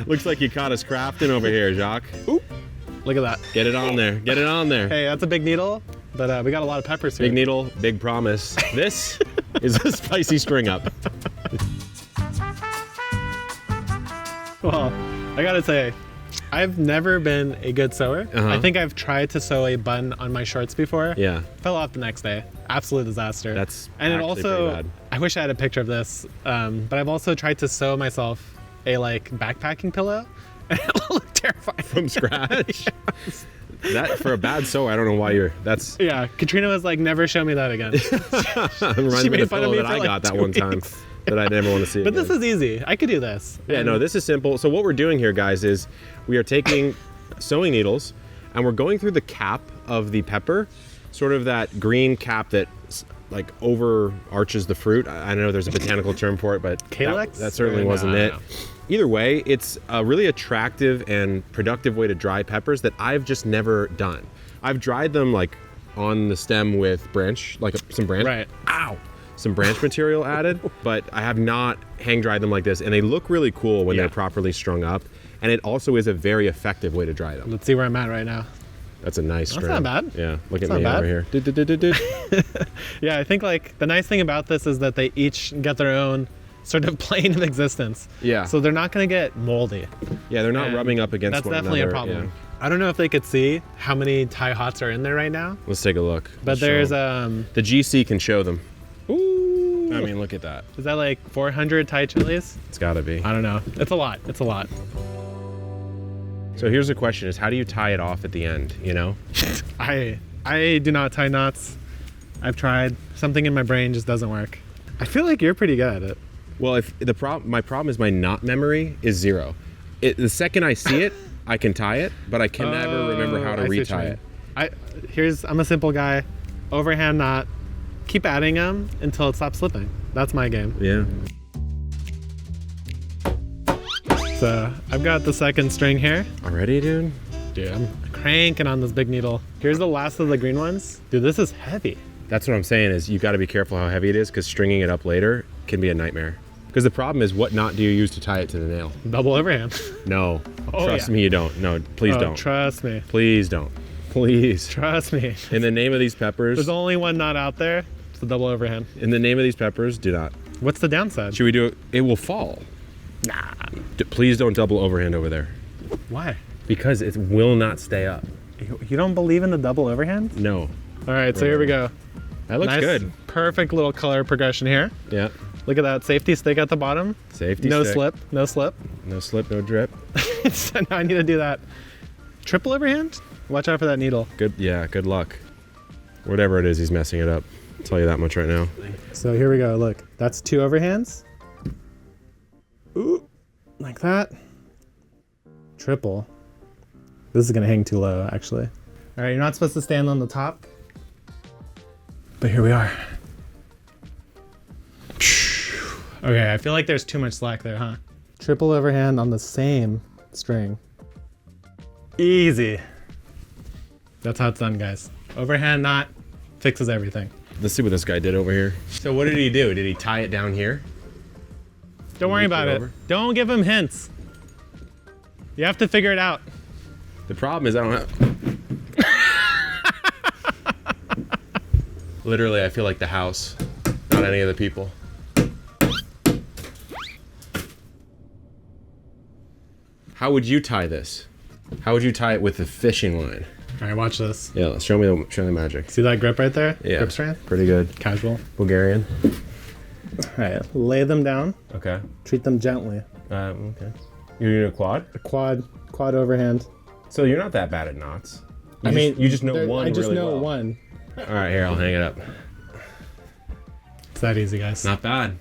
Looks like you caught us crafting over here, Jacques. Oop. Look at that. Get it on there. Get it on there. Hey, that's a big needle, but we got a lot of peppers here. Big needle, big promise. This is a spicy string up. Well, I gotta say, I've never been a good sewer. I think I've tried to sew a bun on my shorts before. Yeah. Fell off the next day. Absolute disaster. That's and it actually also, pretty bad. I wish I had a picture of this, but I've also tried to sew myself a like backpacking pillow. And it looked terrifying. From scratch? Yes. That, for a bad sew, I don't know why you're, that's... Yeah, Katrina was like, never show me that again. It reminds me of the pillow that I got that one time that I never want to see But again. this is easy. I could do this. Yeah, no, this is simple. So what we're doing here, guys, is we are taking sewing needles and we're going through the cap of the pepper, sort of that green cap that like overarches the fruit. I know there's a botanical term for it, but Calyx? that certainly No, wasn't it. no. Either way, it's a really attractive and productive way to dry peppers that I've just never done. I've dried them like on the stem with branch, like some branch. Right. Ow! Some branch material added, but I have not hang dried them like this, and they look really cool when they're properly strung up, and it also is a very effective way to dry them. Let's see where I'm at right now. That's a nice string. That's not bad. Yeah, look That's at me not over here. Yeah, I think like the nice thing about this is that they each get their own sort of plane of existence. Yeah. So they're not gonna get moldy. Yeah, they're not And rubbing up against one another. That's definitely a problem. Yeah. I don't know if they could see how many Thai hots are in there right now, Let's take a look. but Let's show there's them. The GC can show them. ooh, I mean, look at that. is that like 400 Thai chilies? It's gotta be. I don't know. It's a lot. It's a lot. So here's the question is, how do you tie it off at the end, you know? I do not tie knots. I've tried. Something in my brain just doesn't work. I feel like you're pretty good at it. Well, if my problem is my knot memory is zero. The second I see it, I can tie it, but I can never remember how to I see what you retie mean. it. I'm a simple guy. Overhand knot. Keep adding them until it stops slipping. That's my game. Yeah. So I've got the second string here. Already, dude? Dude, I'm cranking on this big needle. Here's the last of the green ones. Dude, this is heavy. That's what I'm saying is you got to be careful how heavy it is because stringing it up later can be a nightmare. Because the problem is, what knot do you use to tie it to the nail? Double overhand. No. Oh, Trust yeah. me, you don't. No, please don't. Trust me. Please don't. Please. Trust me. In the name of these peppers, There's only one knot out there. It's the double overhand. in the name of these peppers, do not. What's the downside? Should we do it? It will fall. Nah. Please don't double overhand over there. Why? Because it will not stay up. You don't believe in the double overhand? No. All right, so here we go. That looks Nice, good. Perfect little color progression here. Yeah. Look at that safety stick at the bottom. Safety No stick. slip. No slip. No slip, no drip. So now I need to do that. Triple overhand? Watch out for that needle. Good. Yeah, good luck. Whatever it is, he's messing it up. I'll tell you that much right now. So here we go. Look, that's 2 overhands. Ooh, like that. Triple. This is gonna hang too low, actually. All right, you're not supposed to stand on the top. But here we are. Okay, I feel like there's too much slack there, huh? Triple overhand on the same string. Easy. That's how it's done, guys. Overhand knot fixes everything. Let's see what this guy did over here. So what did he do? Did he tie it down here? Don't worry Loop it about it. over? Don't give him hints. You have to figure it out. The problem is I don't have... Literally, I feel like the house, not any of the people. How would you tie this? How would you tie it with the fishing line? All right, watch this. Yeah, show me the magic. See that grip right there? Yeah, Grip strength? pretty good. Casual. Bulgarian. All right, lay them down. Okay. Treat them gently. Okay. You're doing a quad? A quad overhand. So you're not that bad at knots. You just know one I just really know well. one. All right, here, I'll hang it up. It's that easy, guys. Not bad.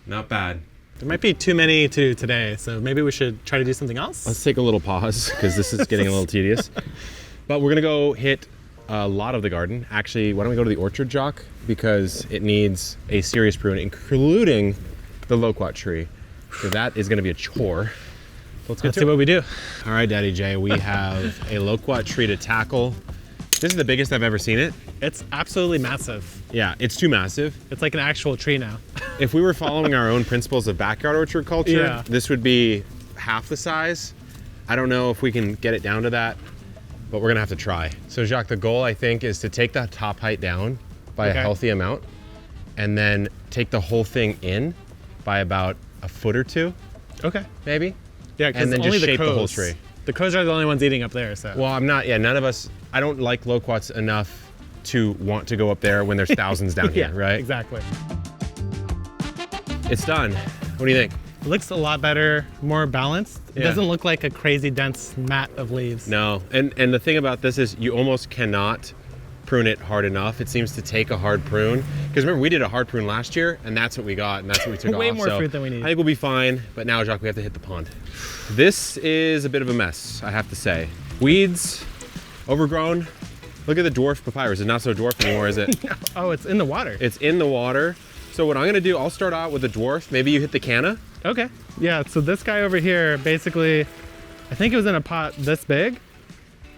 Not bad. There might be too many to do today, so maybe we should try to do something else. Let's take a little pause because this is getting a little tedious. But we're gonna go hit a lot of the garden. Actually, why don't we go to the orchard, Jock? Because it needs a serious pruning, including the loquat tree. So that is gonna be a chore. Let's see what we do. All right, Daddy Jay, we have a loquat tree to tackle. This is the biggest I've ever seen it. It's absolutely massive. Yeah, it's too massive. It's like an actual tree now. If we were following our own principles of backyard orchard culture, Yeah. this would be half the size. I don't know if we can get it down to that, but we're gonna have to try. So Jacques, the goal I think is to take the top height down by a healthy amount and then take the whole thing in by about a foot or two, Okay. maybe. Yeah, because And then only just shape the whole crows. tree. The crows are the only ones eating up there, so. Well, none of us, I don't like loquats enough to want to go up there when there's thousands down here, right? Exactly. It's done. What do you think? It looks a lot better, more balanced. It Yeah. doesn't look like a crazy dense mat of leaves. No, and the thing about this is you almost cannot prune it hard enough. It seems to take a hard prune. Because remember, we did a hard prune last year, and that's what we got, and that's what we took off. Way more fruit than we need. I think we'll be fine, but now, Jacques, we have to hit the pond. This is a bit of a mess, I have to say. Weeds, overgrown. Look at the dwarf papyrus. It's not so dwarf anymore, is it? Oh, it's in the water. It's in the water. So what I'm gonna do, I'll start out with the dwarf. Maybe you hit the canna. Okay. Yeah, so this guy over here, basically, I think it was in a pot this big.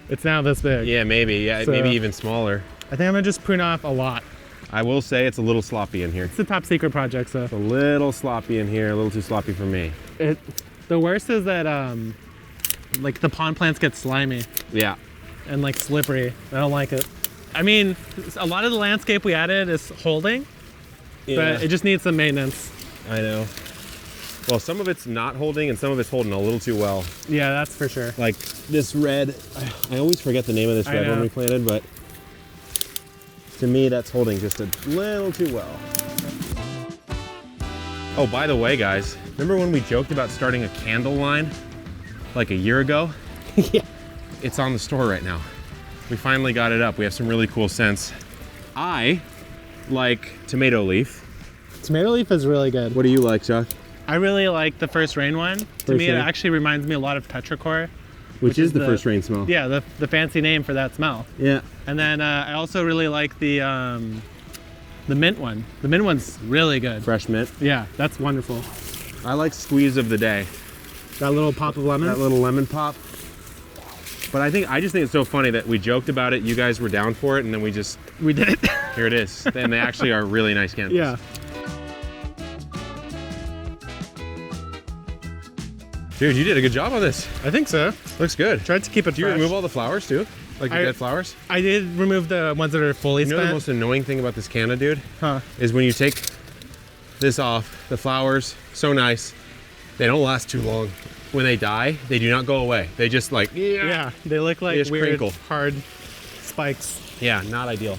It's now this big. Yeah, maybe. Yeah, So- maybe even smaller. I think I'm gonna just prune off a lot. I will say it's a little sloppy in here. It's a top secret project, so. A little sloppy in here, a little too sloppy for me. The worst is that, like the pond plants get slimy Yeah. and like slippery. I don't like it. I mean, a lot of the landscape we added is holding, but it just needs some maintenance. I know. Well, some of it's not holding and some of it's holding a little too well. Yeah, that's for sure. Like this red, I always forget the name of this I red one know. we planted, but to me that's holding just a little too well. Oh, by the way, guys, remember when we joked about starting a candle line like a year ago? Yeah. It's on the store right now. We finally got it up. We have some really cool scents. I like tomato leaf. Tomato leaf is really good. What do you like, Chuck? I really like the first rain one. To First me, it rain? actually reminds me a lot of petrichor. Which is the the- first rain smell. Yeah, the fancy name for that smell. Yeah. And then I also really like the mint one. The mint one's really good. Fresh mint. Yeah, that's wonderful. I like squeeze of the day. That little pop of lemon. That little lemon pop. But I just think it's so funny that we joked about it, you guys were down for it, and then we did it. Here it is. And they actually are really nice candles. Yeah. Dude, you did a good job on this. I think so. Looks good. Tried to keep it Do you fresh. remove all the flowers too? Like the I- dead flowers? I did remove the ones that are fully You know spent. the most annoying thing about this canna, dude? Huh. Is when you take this off, the flowers, so nice, they don't last too long. When they die, they do not go away. They just like, Yeah, they look like just weird, crinkle. hard spikes. Yeah, not ideal.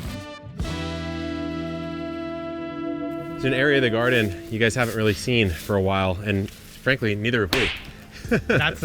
It's an area of the garden you guys haven't really seen for a while, and frankly, neither have we. That's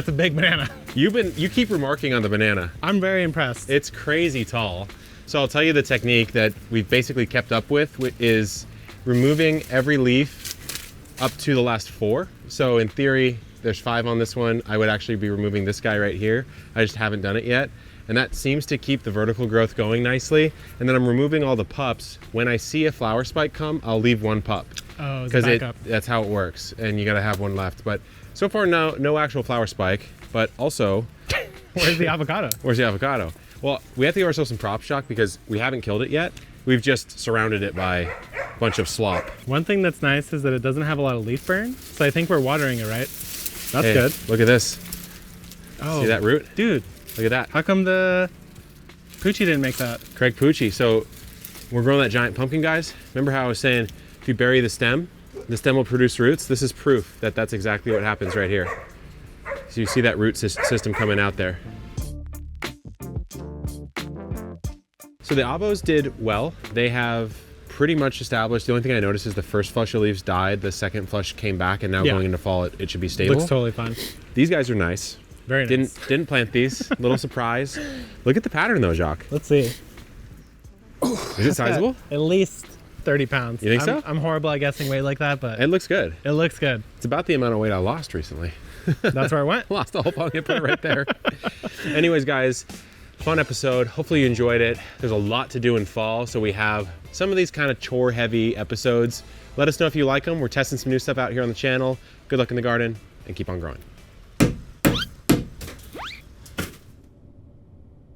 a big banana. You keep remarking on the banana. I'm very impressed. It's crazy tall. So I'll tell you the technique that we've basically kept up with is removing every leaf up to the last 4. So in theory, there's 5 on this one. I would actually be removing this guy right here. I just haven't done it yet. And that seems to keep the vertical growth going nicely. And then I'm removing all the pups. When I see a flower spike come, I'll leave 1 pup. Oh, it's a Because backup. that's how it works. And you gotta have 1 left. But so far, no actual flower spike. But also, Where's the avocado? where's the avocado? Well, we have to give ourselves some prop shock because we haven't killed it yet. We've just surrounded it by a bunch of slop. One thing that's nice is that it doesn't have a lot of leaf burn. So I think we're watering it right. That's Hey, good. Look at this. Oh, See that root? dude. Look at that. How come the Poochie didn't make that? Craig Pucci. So we're growing that giant pumpkin, guys. Remember how I was saying if you bury the stem will produce roots? This is proof that that's exactly what happens right here. So you see that root system coming out there. So the avos did well. They have pretty much established. The only thing I noticed is the first flush of leaves died. The second flush came back, and now Yeah. going into fall, it should be stable. Looks totally fine. These guys are nice. Very nice. Didn't plant these. Little surprise. Look at the pattern though, Jacques. Let's see. Is it sizable? At least 30 pounds. You think so? I'm horrible at guessing weight like that, but It looks good. it looks good. It's about the amount of weight I lost recently. That's where I went. Lost the whole pumpkin, put it right there. Anyways, guys, fun episode. Hopefully you enjoyed it. There's a lot to do in fall, so we have some of these kind of chore-heavy episodes. Let us know if you like them. We're testing some new stuff out here on the channel. Good luck in the garden, and keep on growing.